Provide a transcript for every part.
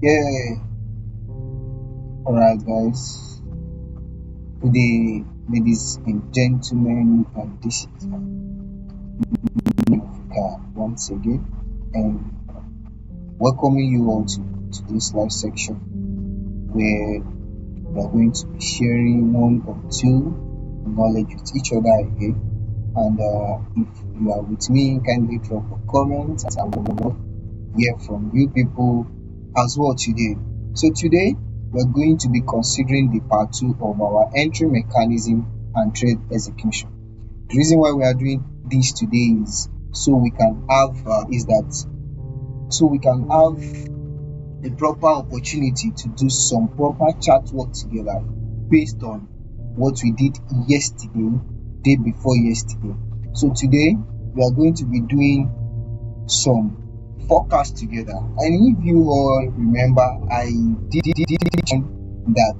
Yeah, alright, guys. Today, ladies and gentlemen, this is Africa once again, and welcoming you all to this live section where we are going to be sharing one or two knowledge with each other again. And if you are with me, kindly drop a comment. I will hear from you people as well today. So today we're going to be considering the part two of our entry mechanism and trade execution. The reason why we are doing this today is so we can have a proper opportunity to do some proper chat work together based on what we did yesterday, day before yesterday. So today we are going to be doing some forecast together. And if you all remember, I did mention that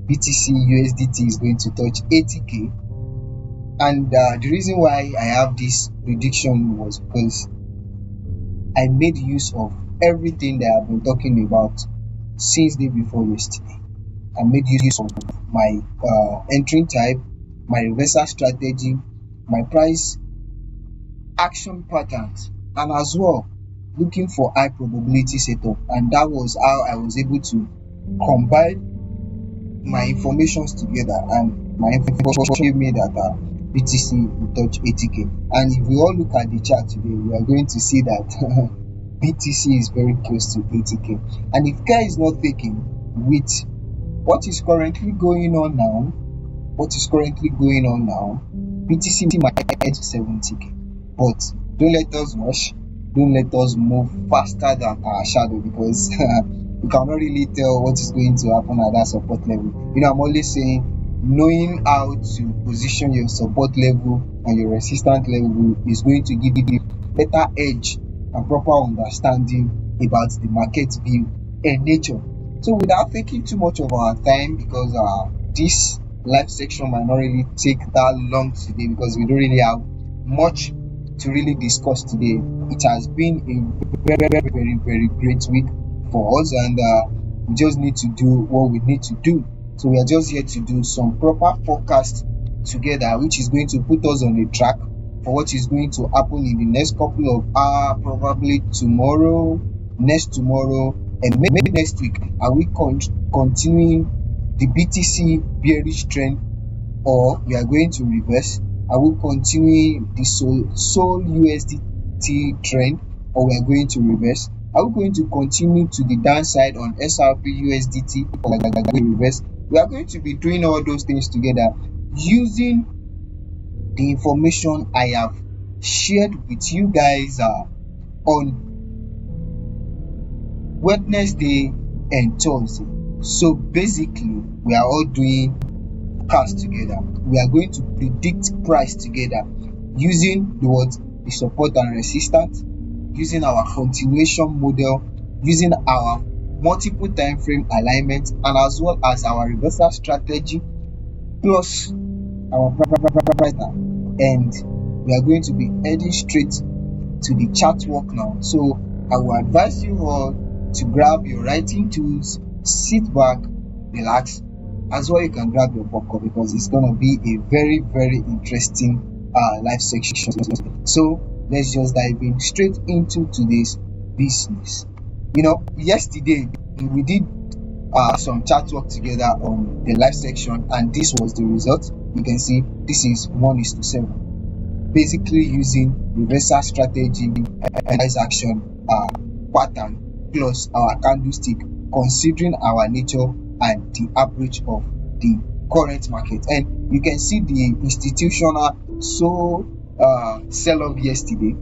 BTC USDT is going to touch 80k, and the reason why I have this prediction was because I made use of everything that I've been talking about since day before yesterday. I made use of my entering type, my reversal strategy, my price action patterns, and as well looking for high probability setup, and that was how I was able to combine my informations together, and my information gave me that BTC will touch 80k. And if we all look at the chart today, we are going to see that BTC is very close to 80k. And if care is not taken with what is currently going on now, BTC might get to 70k. But don't let us rush, don't let us move faster than our shadow, because we cannot really tell what is going to happen at that support level. I'm always saying knowing how to position your support level and your resistance level is going to give you better edge and proper understanding about the market view and nature. So without taking too much of our time, because this live section might not really take that long today, because we don't really have much to really discuss today. It has been a very great week for us, and we just need to do what we need to do. So we are just here to do some proper forecast together, which is going to put us on a track for what is going to happen in the next couple of hours, probably tomorrow, next tomorrow, and maybe next week. Are we continuing the BTC bearish trend, or we are going to reverse? Are we continuing the Sol USDT trend, or we are going to reverse? Are we going to continue to the downside on SRP USDT, or are we going to reverse? We are going to be doing all those things together using the information I have shared with you guys on Wednesday and Thursday. So basically, we are all doing forecast together. We are going to predict price together using the support and resistance, using our continuation model, using our multiple time frame alignment, and as well as our reversal strategy, plus our price now, and we are going to be heading straight to the chart work now. So I will advise you all to grab your writing tools, sit back, relax. As well, you can grab your popcorn because it's gonna be a very interesting live section. So let's just dive in straight into today's business. Yesterday we did some chat work together on the live section, and this was the result. You can see this is 1:7, basically using reversal strategy and price action pattern plus our candlestick, considering our nature and the approach of the current market. And you can see the institutional sell off yesterday.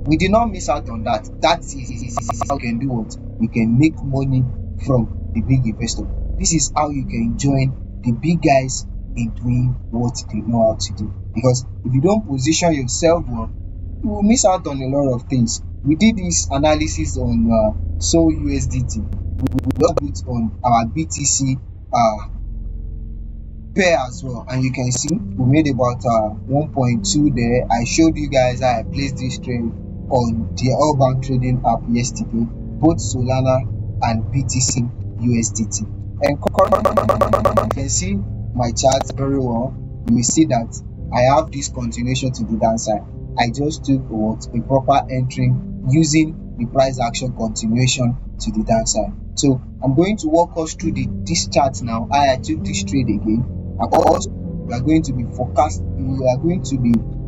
We did not miss out on that. That is how you can do what? You can make money from the big investor. This is how you can join the big guys in doing what they know how to do. Because if you don't position yourself well, you will miss out on a lot of things. We did this analysis on Sol USDT. We did it on our BTC pair as well, and you can see we made about 1.2 there. I showed you guys how I placed this trade on the all bank trading app yesterday, both Solana and BTC USDT. And you can see my chart very well. You will see that I have this continuation to the downside. I just took a proper entry using the price action continuation to the downside. So I'm going to walk us through this chart now. I took this trade again. And also we are going to be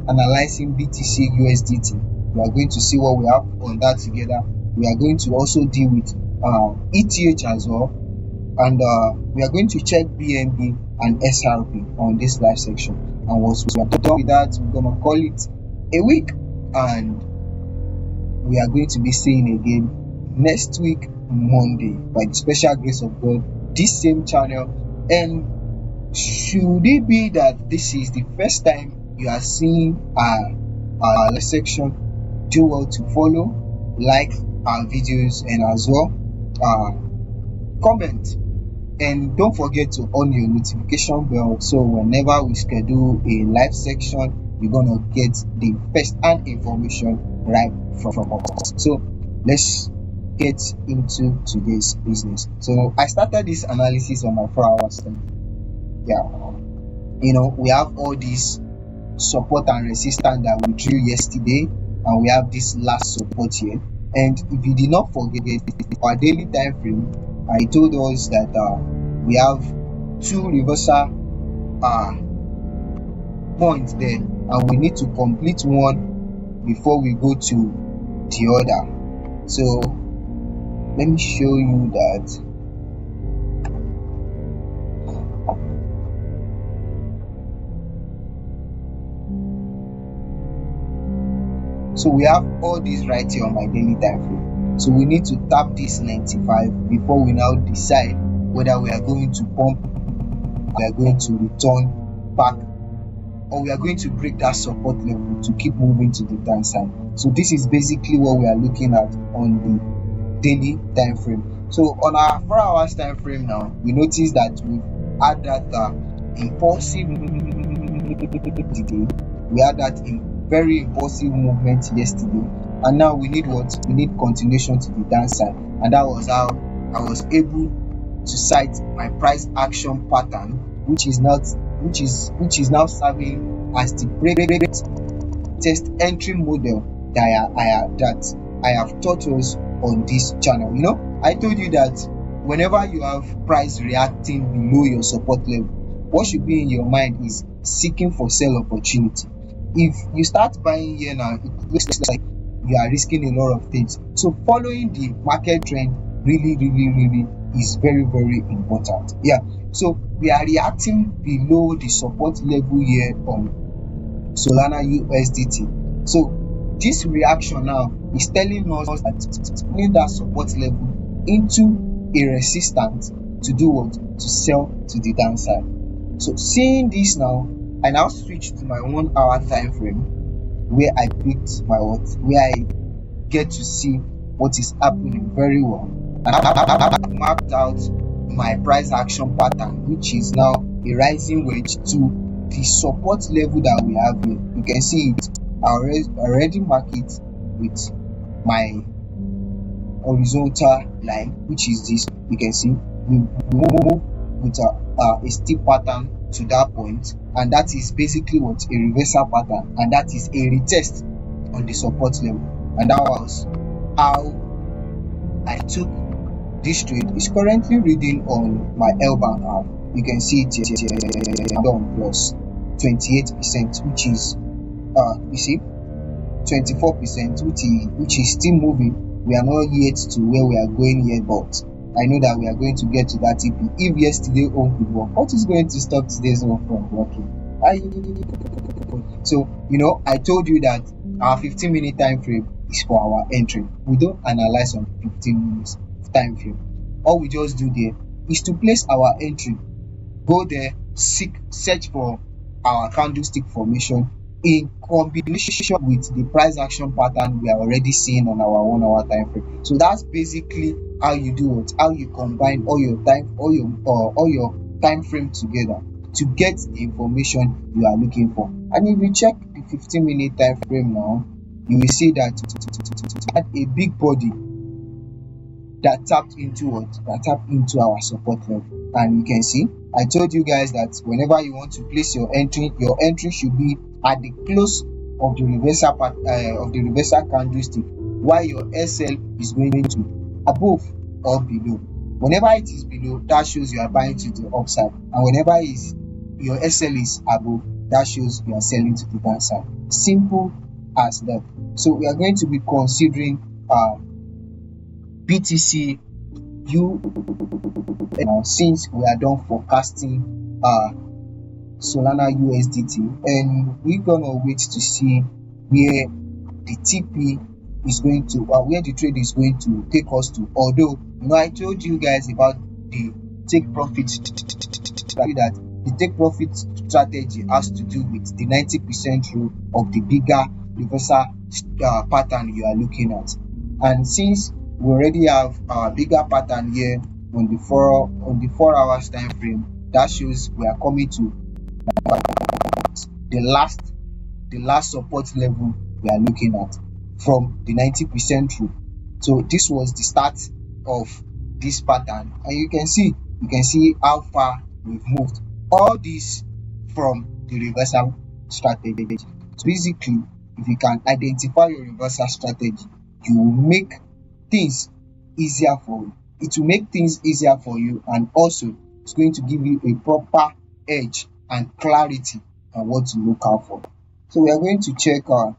analyzing BTC USDT. We are going to see what we have on that together. We are going to also deal with ETH as well, and we are going to check BNB and SRP on this live section. And once we are done with that, we're gonna call it a week, and we are going to be seeing again next week Monday by the special grace of God, this same channel. And should it be that this is the first time you are seeing our live section, do well to follow, like our videos, and as well comment, and don't forget to on your notification bell, so whenever we schedule a live section, you're gonna get the first hand information right from us. So let's get into today's business. So I started this analysis on my 4 hours time. We have all these support and resistance that we drew yesterday, and we have this last support here. And if you did not forget, our daily time frame, I told us that we have 2 reversal points there, and we need to complete one before we go to the other. So let me show you that. So we have all these right here on my daily time frame. So we need to tap this 95 before we now decide whether we are going to pump, we are going to return back, or we are going to break that support level to keep moving to the downside. So this is basically what we are looking at on the daily time frame. So on our 4 hours time frame now, we notice that we had that impulsive today. We had that very impulsive movement yesterday, and now we need what? We need continuation to the downside, and that was how I was able to cite my price action pattern, which is now serving as the break test entry model that I have taught us on this channel. I told you that whenever you have price reacting below your support level, what should be in your mind is seeking for sell opportunity. If you start buying here now, it looks like you are risking a lot of things. So following the market trend really is very important. So we are reacting below the support level here on Solana USDT. So this reaction now is telling us that putting that support level into a resistance to do what? To sell to the downside. So seeing this now, I now switch to my 1 hour time frame where I picked where I get to see what is happening very well. And I mapped out my price action pattern, which is now a rising wedge to the support level that we have here. You can see it. I already mark it with my horizontal line, which is this. You can see we move with a steep pattern to that point, and that is basically what a reversal pattern, and that is a retest on the support level. And that was how I took this trade. Is currently reading on my L bank app. You can see it here down plus 28%, which is you see 24%, which is still moving. We are not yet to where we are going yet, but I know that we are going to get to that TP. If yesterday own could work, what is going to stop today's own from working? So I told you that our 15-minute time frame is for our entry. We don't analyze on 15 minutes time frame. All we just do there is to place our entry, go there, search for our candlestick formation in combination with the price action pattern we are already seeing on our 1 hour time frame. So that's basically how you do it, how you combine all your time frame together to get the information you are looking for. And if you check the 15-minute time frame now, you will see that at a big body that tapped into our support level. And you can see I told you guys that whenever you want to place your entry should be at the close of the reversal candlestick, while your SL is going to above or below. Whenever it is below, that shows you are buying to the upside, and whenever your SL is above, that shows you are selling to the downside. Simple as that. So we are going to be considering BTC now, since we are done forecasting Solana USDT, and we're gonna wait to see where the TP is going to, where the trade is going to take us to. Although I told you guys about the take profit that the take profit strategy has to do with the 90% rule of the bigger reversal pattern you are looking at. And since we already have our bigger pattern here on the 4 hours time frame, that shows we are coming to the last support level we are looking at from the 90% rule. So this was the start of this pattern, and you can see how far we've moved. All this from the reversal strategy. So basically, if you can identify your reversal strategy, you will make things easier for you. It will make things easier for you, and also it's going to give you a proper edge and clarity on what to look out for. So we are going to check our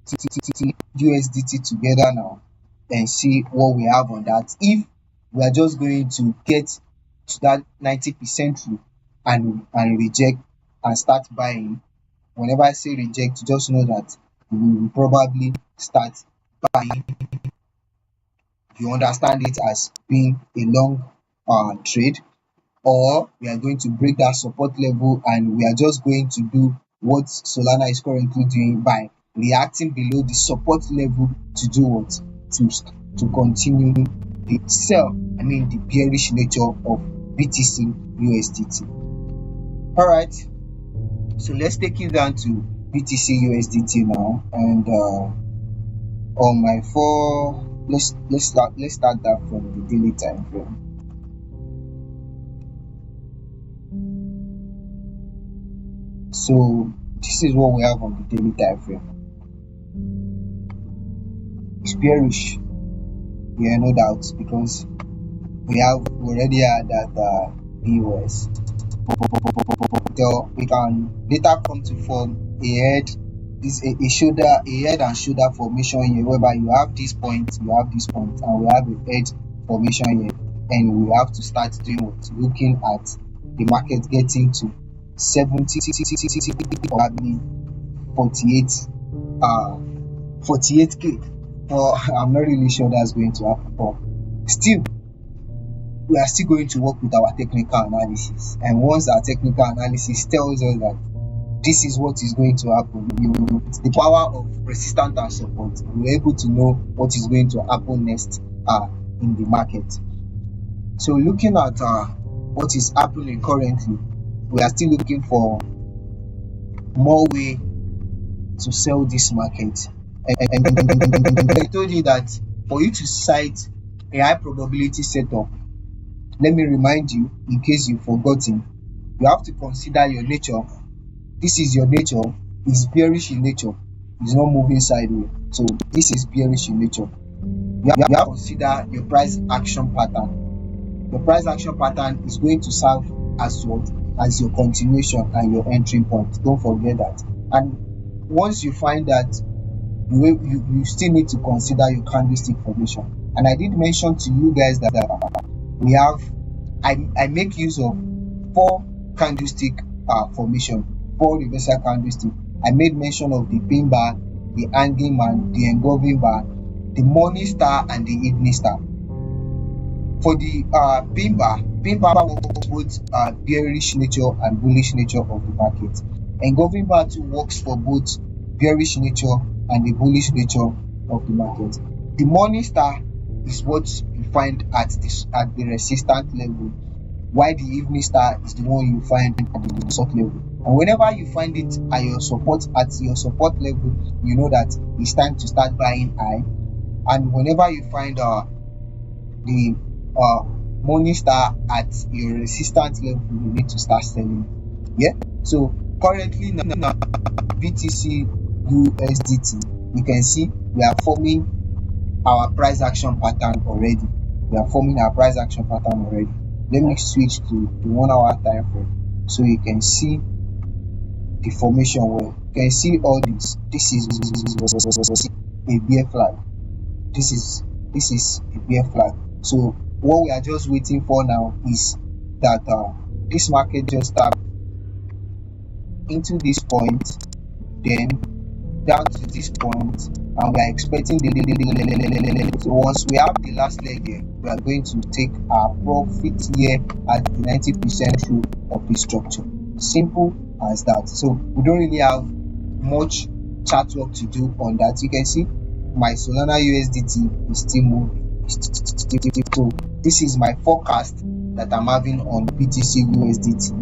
USDT together now and see what we have on that. If we are just going to get to that 90% rule and reject and start buying, whenever I say reject, just know that we will probably start buying. You understand it as being a long trade, or we are going to break that support level and we are just going to do what Solana is currently doing by reacting below the support level to do what? To continue the the bearish nature of BTC USDT. Alright, so let's take it down to BTC USDT now, and on my let's start that from the daily time frame. So this is what we have on the daily time frame. It's bearish, yeah, no doubt, because we already had that POS. So we can later come to form a head and shoulder formation here, whereby you have this point, and we have a head formation here, and we have to start doing what? Looking at the market getting to 70, probably 48k. I'm not really sure that's going to happen, but still we are still going to work with our technical analysis, and once our technical analysis tells us that this is what is going to happen, with the power of resistance and support, we're able to know what is going to happen next in the market. So looking at what is happening currently. We are still looking for more way to sell this market. And I told you that for you to cite a high probability setup, let me remind you in case you've forgotten, you have to consider your nature. This is your nature, is bearish in nature, it's not moving sideways. So this is bearish in nature. You have to consider your price action pattern. Your price action pattern is going to serve as what? As your continuation and your entry point. Don't forget that. And once you find that, you still need to consider your candlestick formation. And I did mention to you guys that we have I make use of four candlestick formation, four reversal candlestick. I made mention of the pin bar, the hanging man, the engulfing bar, the morning star, and the evening star. For the pin bar works both bearish nature and bullish nature of the market. Engulfing bar too works for both bearish nature and the bullish nature of the market. The morning star is what you find at the resistance level, while the evening star is the one you find at the support level. And whenever you find it at your support level, you know that it's time to start buying high. And whenever you find the morning star at your resistance level, you need to start selling. Yeah. So currently now BTC USDT, you can see we are forming our price action pattern already. Let me switch to the 1 hour time frame so you can see the formation well. You can see all this. This is a bear flag. This is a bear flag. So what we are just waiting for now is that this market just tap into this point, then down to this point, and we are expecting the so once we have the last leg here, we are going to take our profit here at the 90% through of the structure. Simple as that. So we don't really have much chart work to do on that. You can see my Solana USDT is still moving. So this is my forecast that I'm having on BTC USDT,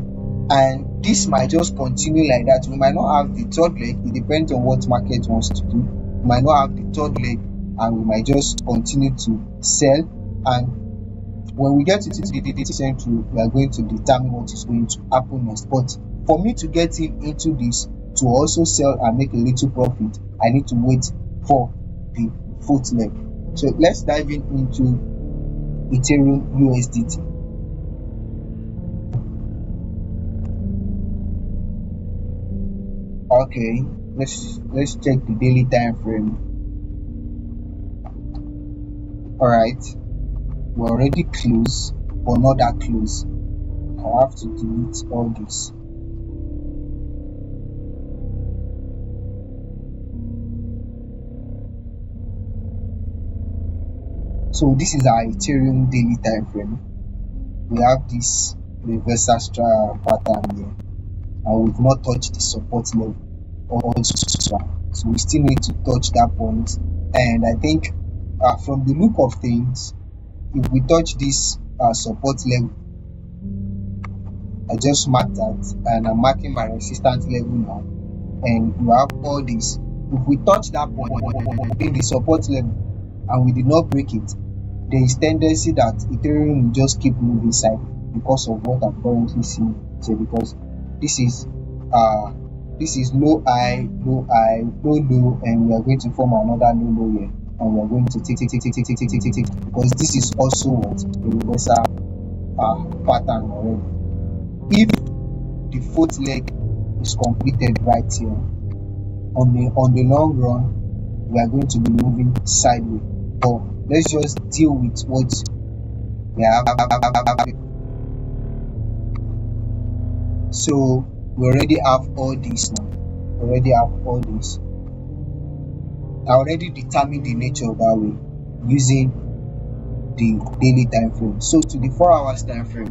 and this might just continue like that. We might not have the third leg. It depends on what market wants to do. We might not have the third leg, and we might just continue to sell. And when we get to the central, we are going to determine what is going to happen next. But for me to get into this to also sell and make a little profit, I need to wait for the fourth leg. So let's dive into Ethereum USDT. Okay, let's check the daily time frame. All right, we're already close, but not that close. I have to delete all this. So this is our Ethereum daily time frame. We have this reversal pattern here, and we've not touched the support level also. So we still need to touch that point. And I think from the look of things, if we touch this support level, I just marked that, and I'm marking my resistance level now, and you have all this. If we touch that point in the support level and we did not break it, there is tendency that Ethereum will just keep moving side because of what I'm currently seeing. So because this is low high, low high, low low, and we are going to form another low low here, and we are going to take because this is also what a reversal pattern already. If the fourth leg is completed right here, on the long run, we are going to be moving sideways. But let's just deal with what we have. So we already have all this now. I already determined the nature of that way using the daily time frame. So to the 4 hours time frame,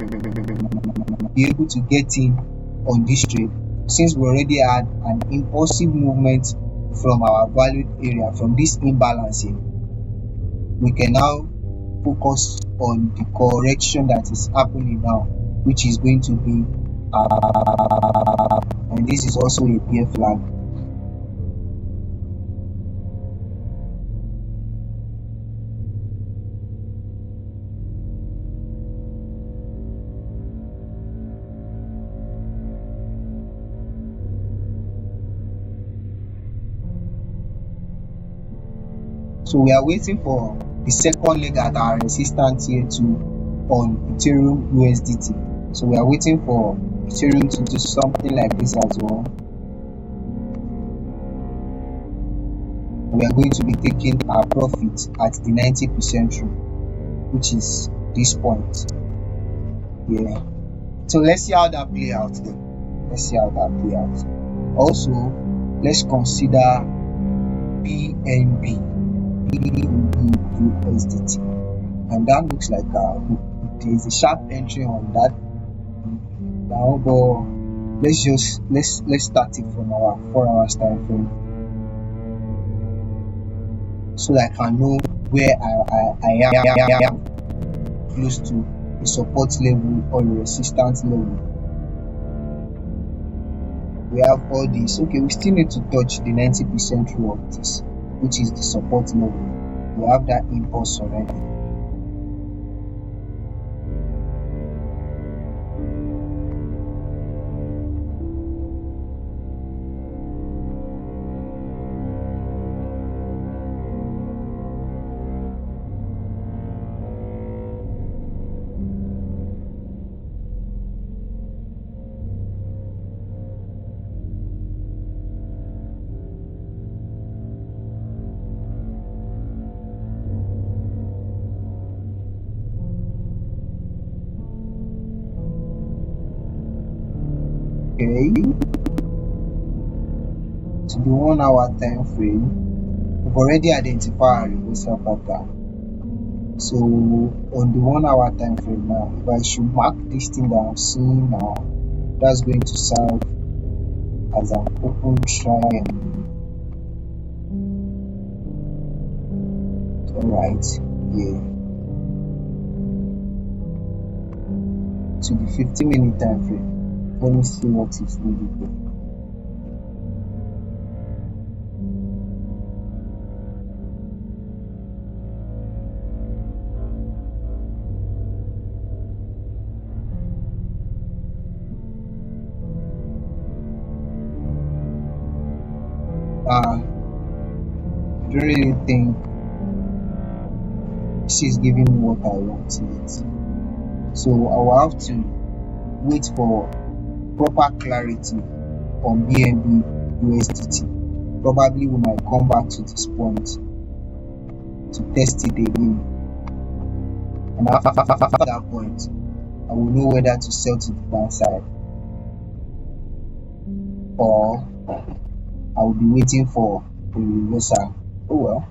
be able to get in on this trade, since we already had an impulsive movement from our valued area, from this imbalancing. We can now focus on the correction that is happening now which is going to be and this is also a bear flag. So we are waiting for the second leg at our resistance here to on Ethereum USDT. So we are waiting for Ethereum to do something like this as well. We are going to be taking our profit at the 90% rule, which is this point. Yeah. So let's see how that play out then. Let's see how that play out. Also, let's consider BNB USDT, and that looks like there is a sharp entry on that now, but let's start it from our 4 hours time frame so that I can know where I am close to a support level or a resistance level. We have all this. Okay, we still need to touch the 90% rule of this, which is the support level. We have that impulse already. Okay, to the 1 hour time frame, we've already identified our reversal pattern. So on the 1 hour time frame now, if I should mark this thing that I'm seeing now, that's going to serve as an open triangle. Alright, yeah. To the 15-minute time frame, let me see what is needed there. I don't really think this is giving me what I want yet. So I will have to wait for proper clarity on BNB USDT. Probably we might come back to this point to test it again. And after that point, I will know whether to sell to the downside or I will be waiting for a reversal. Oh well.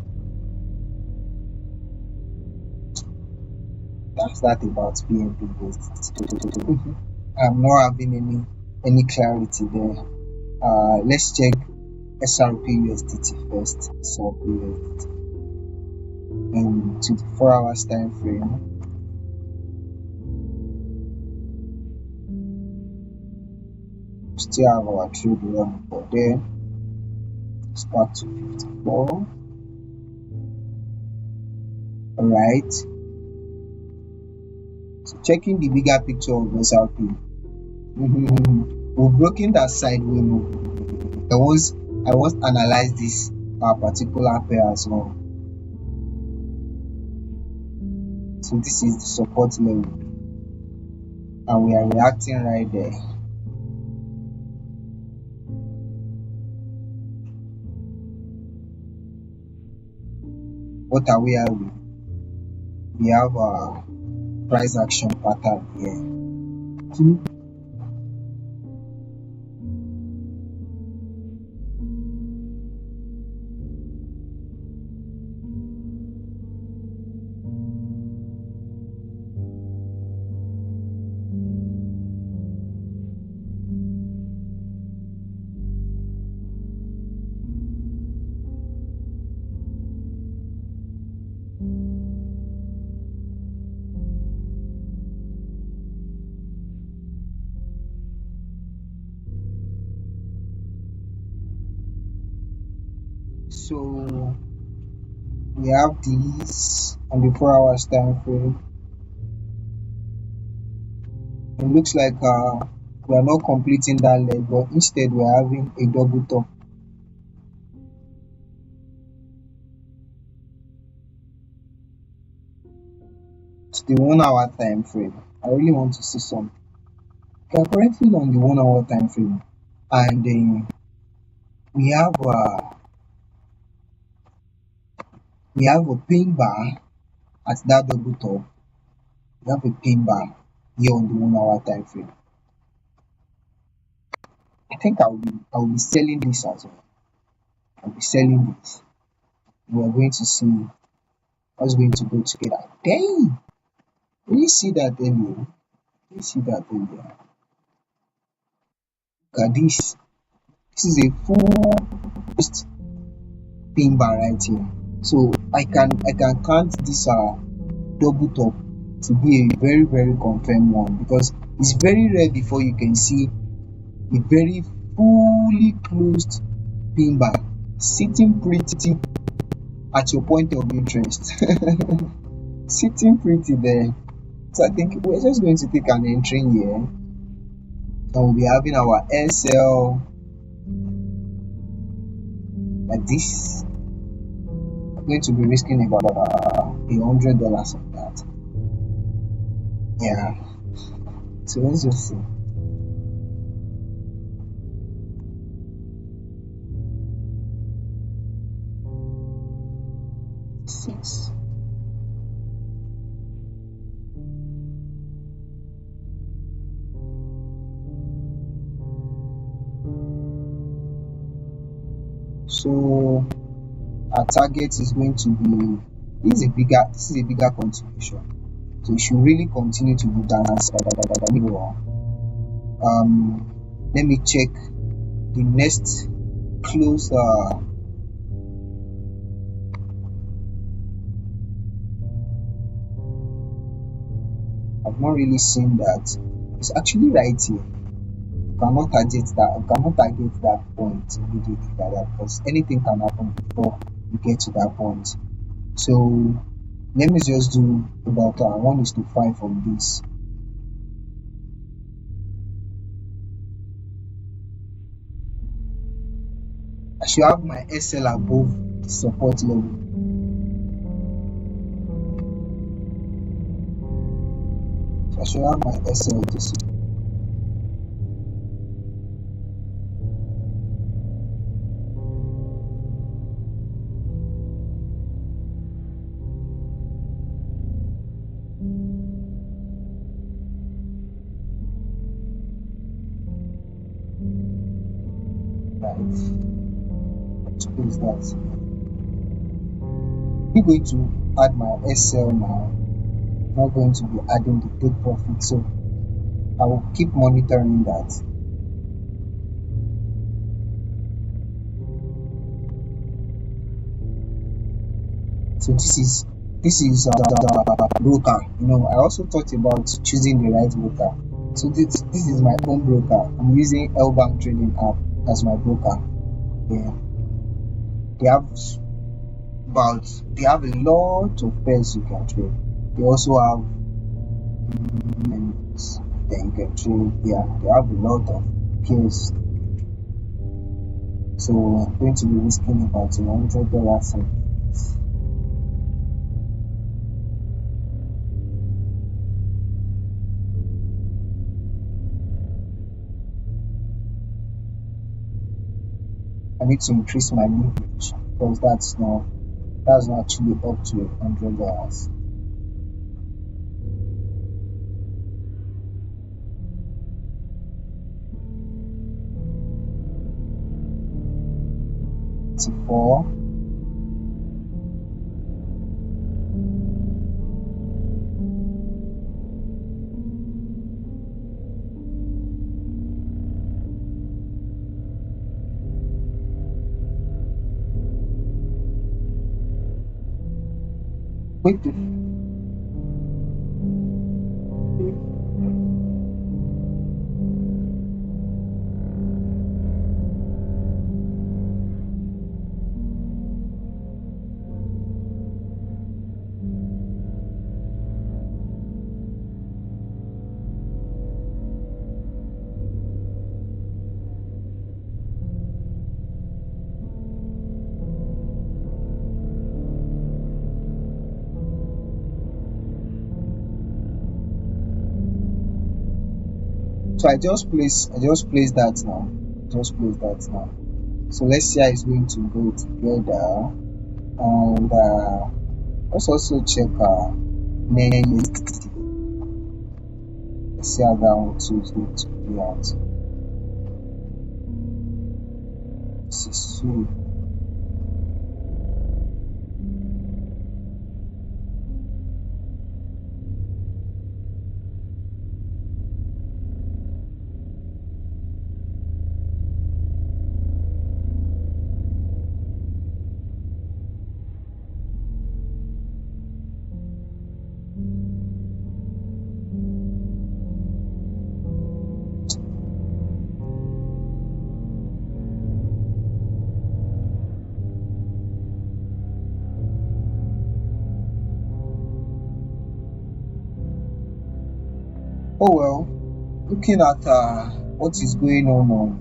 That's that about BNB USDT. I'm not having any clarity there. Let's check SRP USDT first. SRP USDT. And to the 4 hours time frame. Still have our trade run, but then it's back to 54. Alright. So checking the bigger picture of SRP. We've broken that sideway move. I once analyzed this particular pair as well. So this is the support level, and we are reacting right there. What are we having? We have a price action pattern here. So we have these on the 4 hours time frame. It looks like we are not completing that leg, but instead we are having a double top. It's the 1 hour time frame. I really want to see some. We are currently on the 1 hour time frame, and we have a pin bar at that double top. We have a pin bar here on the 1 hour time frame. I think I will be selling this as well. I'll be selling this. We are going to see what's going to go together. Dang! Did you see that earlier? Did you see that earlier? Look at this. This is a full pin bar right here. So I can count this double top to be a very very confirmed one, because it's very rare before you can see a very fully closed pin bar sitting pretty at your point of interest. Sitting pretty there. So I think we're just going to take an entry here, and we'll be having our SL like this. I'm going to be risking about $100 of that. Yeah. So let's just see. Six. So our target is going to be, this is a bigger contribution. So you should really continue to do that. Let me check the next close. I've not really seen that. It's actually right here. You cannot target that point immediately like that, because anything can happen before you get to that point. So let me just do about 1:5 on this. I should have my SL above the support level. So I should have my SL this right. Let's close that. I'm going to add my SL now. I'm not going to be adding the take profit, so I will keep monitoring that. So this is broker. I also thought about choosing the right broker. So this is my own broker. I'm using Bank Trading app as my broker. Yeah, they have they have a lot of pairs you can trade. They also have then you can trade. Yeah, they have a lot of pairs. So I'm going to be risking about $100. I need to increase my leverage, because that's not actually up to $100. Four. Wait. So I just place that now. Just place that now. So let's see how it's going to go together. And let's also check next. Let's see how that one too is going to play out. This is so. Oh well, looking at what is going on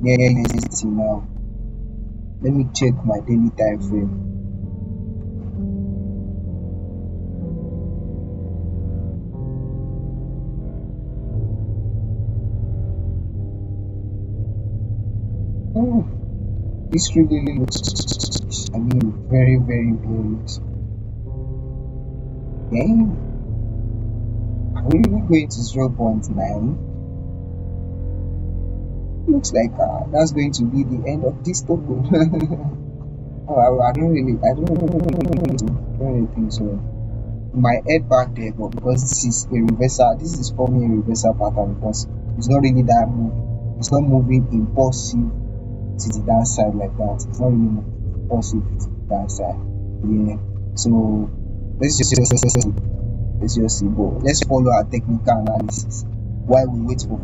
near this now. Let me check my daily time frame. Oh, this really looks, I mean, very, very good. Damn, are we really going to 0.9? Looks like that's going to be the end of this token. Oh, I don't really think so. My head back there, but because this is for me a reversal pattern because it's not really that move. It's not moving impulsive to the downside like that. It's not really moving impulsive to the downside. Yeah. So let's just see. But let's follow our technical analysis while we wait for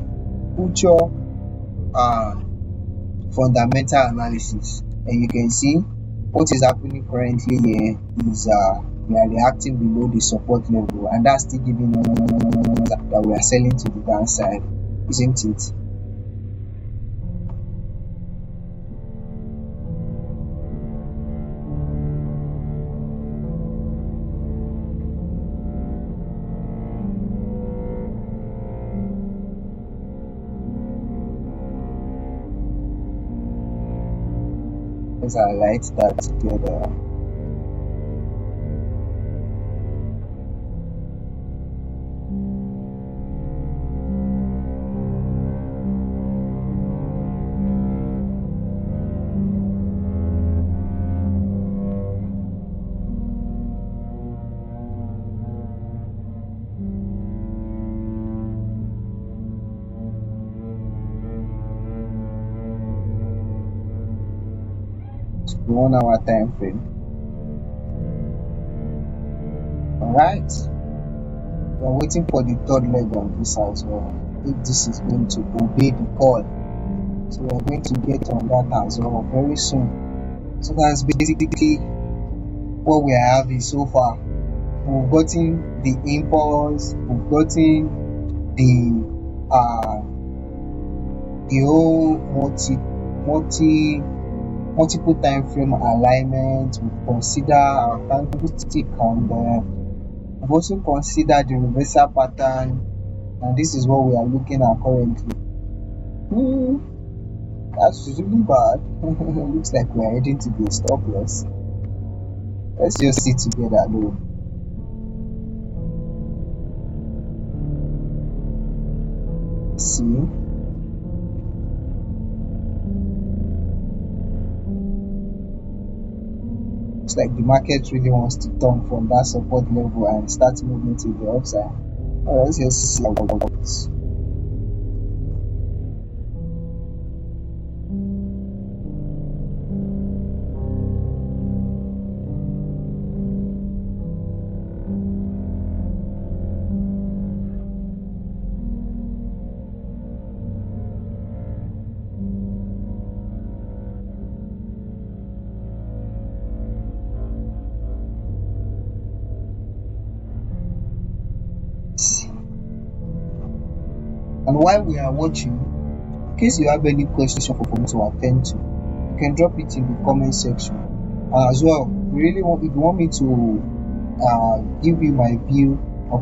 future uh fundamental analysis. And you can see what is happening currently here is we are reacting below the support level, and that's still giving us that we are selling to the downside, isn't it? Let's highlight that together. To 1 hour time frame. Alright. We are waiting for the third leg on this as well. If this is going to obey the call. So we are going to get on that as well very soon. So that's basically what we are having so far. We've gotten the impulse, we've gotten the whole multiple time frame alignment. We've considered our candlestick and we've also considered the reversal pattern, and this is what we are looking at currently. That's really bad. Looks like we are heading to the stop loss. Let's just see together though. See. Looks like the market really wants to turn from that support level and start moving to the upside. Alright, let's just see how it works. And while we are watching, in case you have any questions for me to attend to, you can drop it in the comment section. As well, if you want me to give you my view or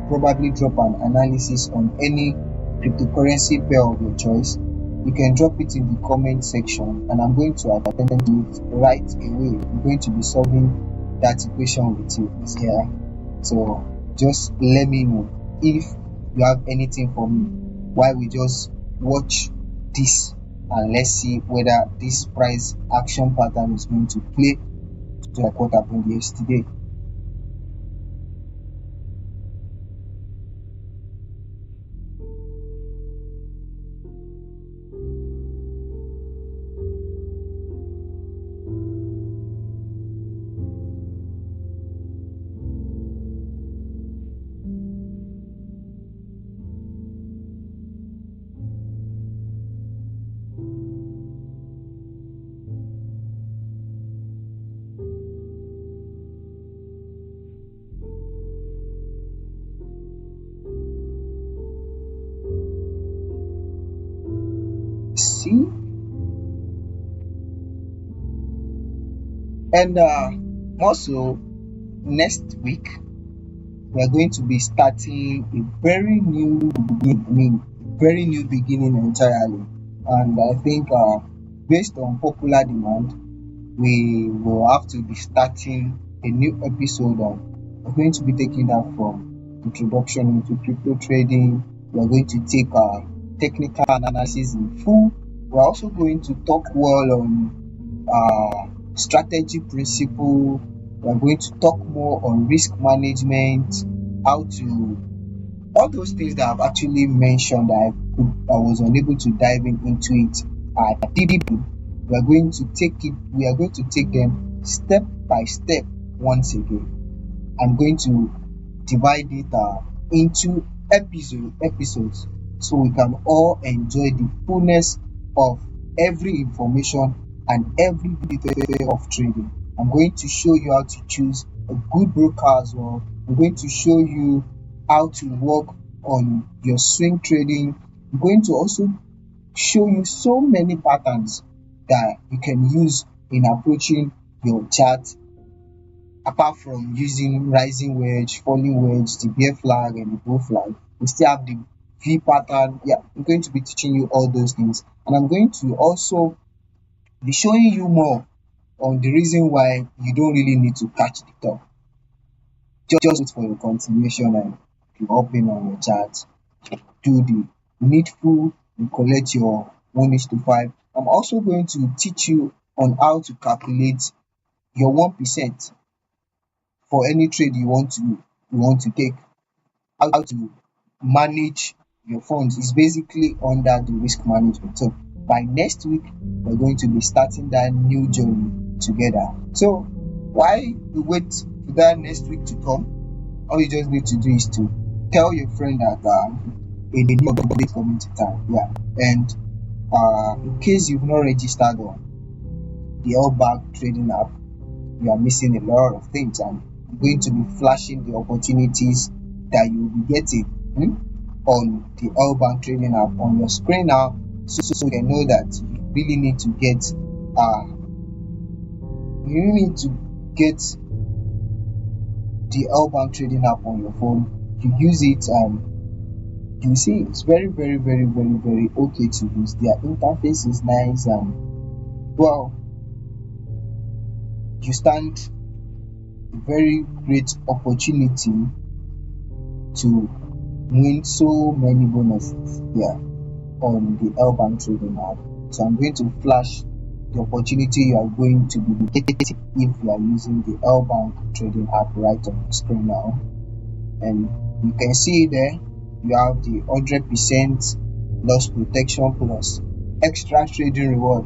probably drop an analysis on any cryptocurrency pair of your choice, you can drop it in the comment section and I'm going to attend to it right away. I'm going to be solving that equation with you here. So just let me know if you have anything for me while we just watch this, and let's see whether this price action pattern is going to play to like what happened yesterday. See, and also next week we are going to be starting a very new beginning. I mean, very new beginning entirely. And I think based on popular demand, we will have to be starting a new episode on. We're going to be taking that from introduction into crypto trading. We're going to take technical analysis in full. We're also going to talk well on strategy principle. We're going to talk more on risk management, how to all those things that I've actually mentioned that I was unable to dive into it deeply. We are going to take them step by step once again. I'm going to divide it into episodes so we can all enjoy the fullness of every information and every detail of trading. I'm going to show you how to choose a good broker as well. I'm going to show you how to work on your swing trading. I'm going to also show you so many patterns that you can use in approaching your chart, apart from using rising wedge, falling wedge, the bear flag and the bull flag. We still have the V pattern. Yeah, I'm going to be teaching you all those things, and I'm going to also be showing you more on the reason why you don't really need to catch the top. Just wait for your continuation and you open on your chart, do the needful, you collect your 1:5. I'm also going to teach you on how to calculate your 1% for any trade you want to take. How to manage your funds is basically under the risk management. So by next week, we're going to be starting that new journey together. So while we wait for that next week to come, all you just need to do is to tell your friend that a new update coming to town. Yeah, and in case you've not registered on the LBank trading app, you are missing a lot of things, and I'm going to be flashing the opportunities that you will be getting on the LBank trading app on your screen now, so you can know that you really need to get the LBank trading app on your phone. You use it and you see it's very very very very very okay to use. Their interface is nice, and well, you stand a very great opportunity to win so many bonuses on the LBank trading app. So I'm going to flash the opportunity you are going to be getting if you are using the LBank trading app right on the screen now. And you can see there you have the 100% loss protection plus extra trading reward.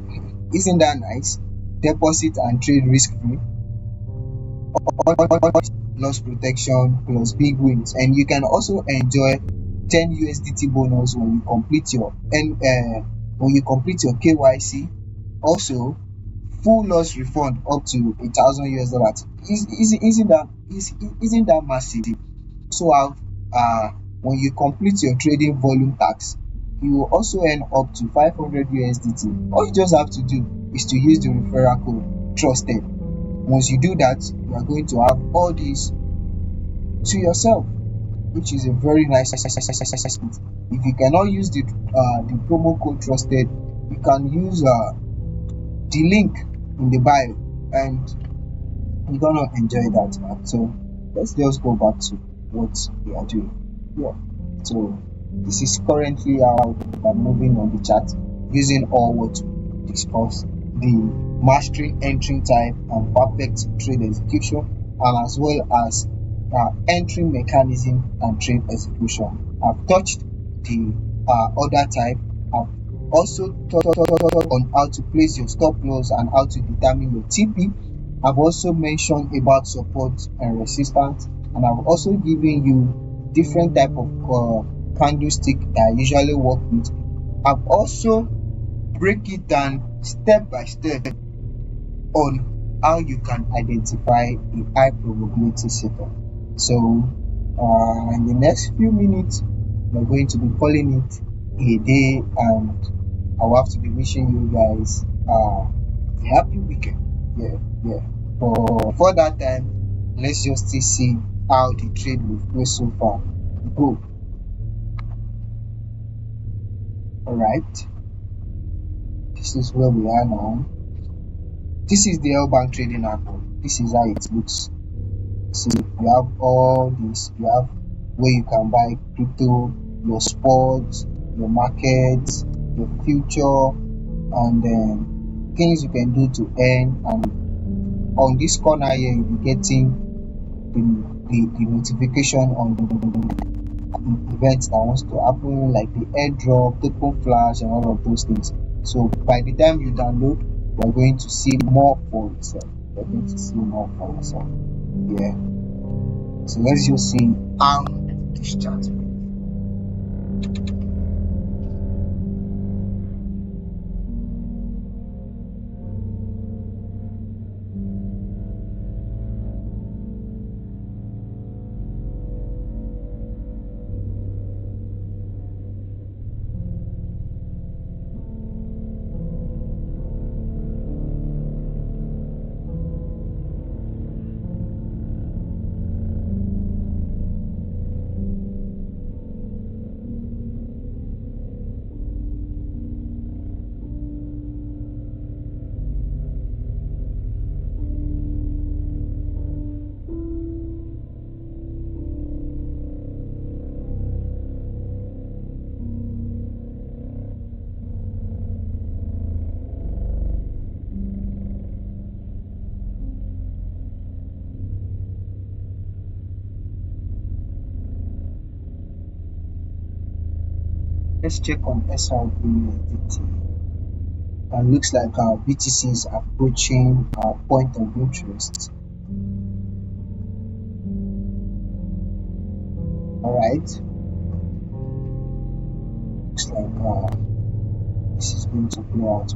Isn't that nice? Deposit and trade risk free, loss protection plus big wins, and you can also enjoy 10 USDT bonus when you complete your KYC. Also, full loss refund up to $1,000. Isn't that massive? So when you complete your trading volume tax, you will also earn up to 500 USDT. All you just have to do is to use the referral code trusted. Once you do that, you are going to have all these to yourself. which is a very nice assessment. If you cannot use the promo code trusted, you can use the link in the bio, and you're gonna enjoy that, man. So let's just go back to what we are doing. Yeah. So this is currently how we're moving on the chart using all what we discussed: the mastering entering type and perfect trade execution, and as well as entering mechanism and trade execution. I've touched the other type. I've also touched on how to place your stop loss and how to determine your TP. I've also mentioned about support and resistance, and I've also given you different type of candlestick that I usually work with. I've also break it down step by step on how you can identify a high probability setup. So in the next few minutes, we're going to be calling it a day, and I will have to be wishing you guys a happy weekend. Yeah, yeah. But for that time, let's just still see how the trade will go so far. Go. All right. This is where we are now. This is the L bank trading app. This is how it looks. See, you have all this. You have where you can buy crypto, your sports, your markets, your future, and then things you can do to earn. And on this corner here, you'll be getting the notification on the events that wants to happen, like the airdrop, token flash, and all of those things. So by the time you download, you're going to see more for yourself. You're going to see more for yourself. Yeah. So let's just see how this chart. Let's check on SRB. And looks like our BTC is approaching our point of interest. All right. Looks like this is going to play out.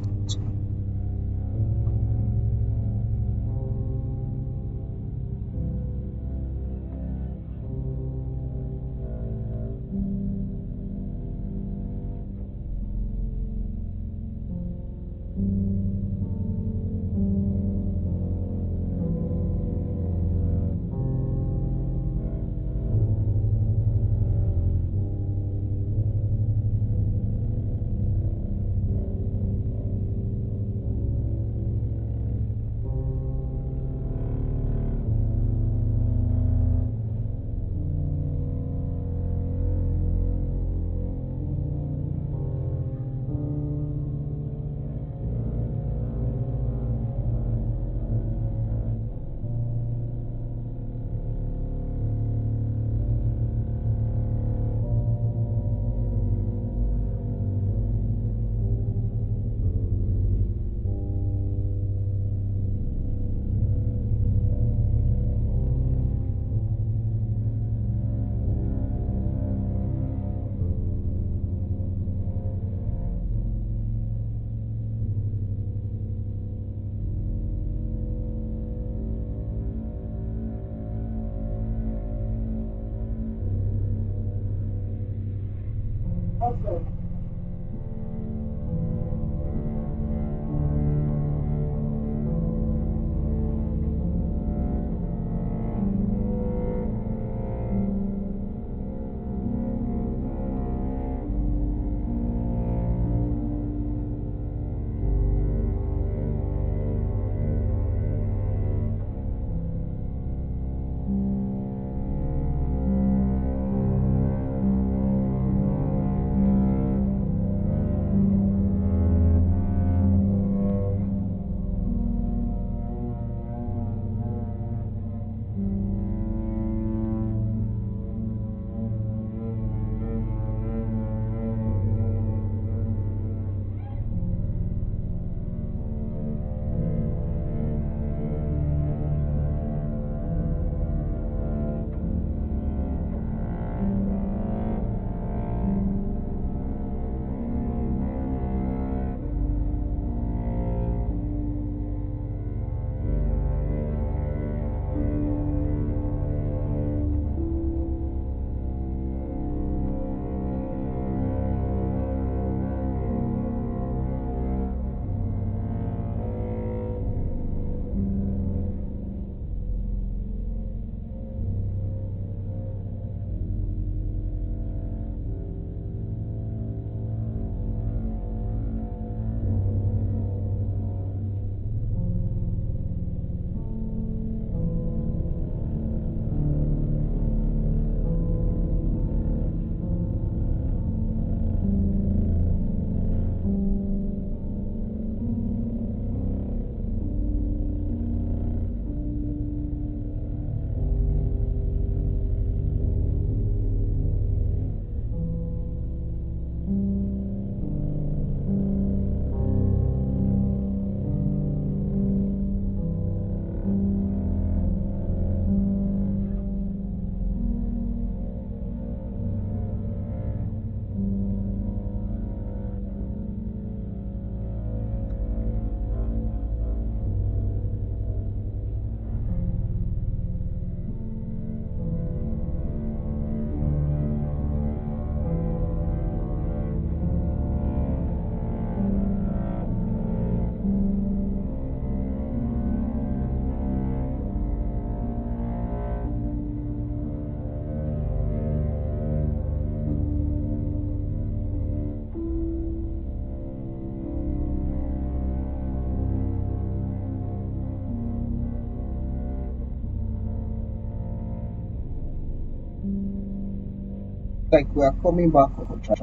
like we are coming back on track.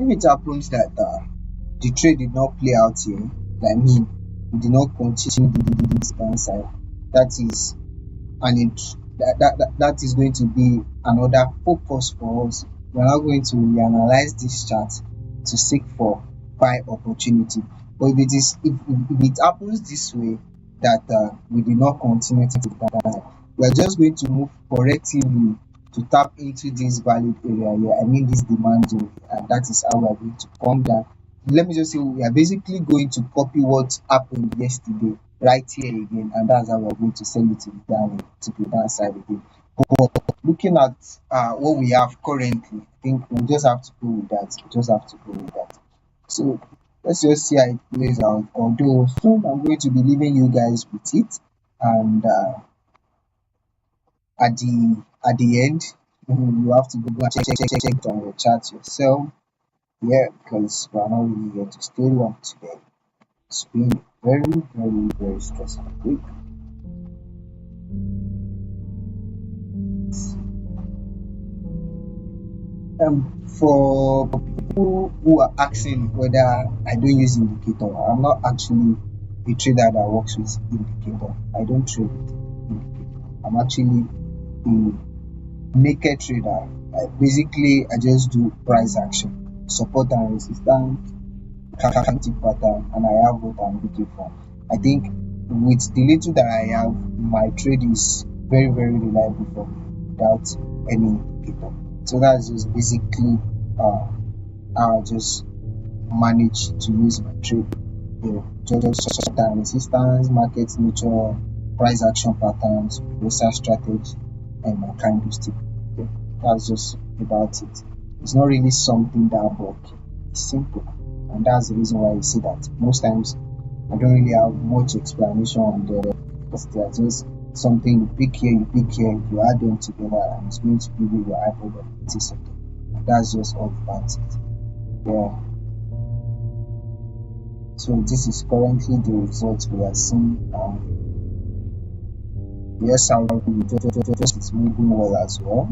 If it happens that the trade did not play out here, I mean, we did not continue this downside, that is and that is going to be another focus for us. We're now going to reanalyze this chart to seek for buy opportunity. But if it happens this way, that we did not continue to that, we are just going to move correctively to tap into this valid area here. I mean this demand zone, and that is how we are going to come down. Let me just say we are basically going to copy what happened yesterday right here again, and that's how we're going to send it to the downside again. But looking at what we have currently, I think we just have to go with that. We just have to go with that. So let's just see how it plays out. Although soon I'm going to be leaving you guys with it, and at the end, you have to go and check it on your chart yourself. Yeah, because we're not really here to stay long today. It's been very, very, very stressful week. For people who are asking whether I don't use indicator, I'm not actually a trader that works with indicator. I don't trade with indicator. I'm actually a naked trader. I just do price action, support and resistance, candlestick pattern, and I have what I'm looking for. I think with the little that I have, my trade is very, very reliable for me without any indicator. So that's just basically uh, how I just manage to use my trade. Yeah, just support and resistance, market nature, price action patterns, research strategy, and my candlestick. Yeah, that's just about it. It's not really something that bulky. It's simple, and that's the reason why you see that most times I don't really have much explanation on there because they are just something you pick here, you add them together, and it's going to give you your hypothesis sector. And that's just all about it. Yeah. So this is currently the results we are seeing. Yes, our just is moving well as well.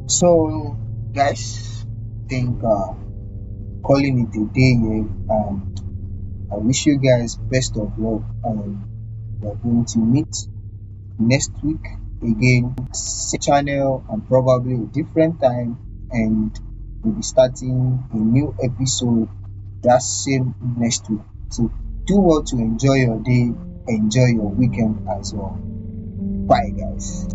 So guys, I think calling it a day here. I wish you guys best of luck. We are going to meet next week again, same channel and probably a different time, and we'll be starting a new episode that same next week. So do well to enjoy your day, enjoy your weekend as well. Bye guys.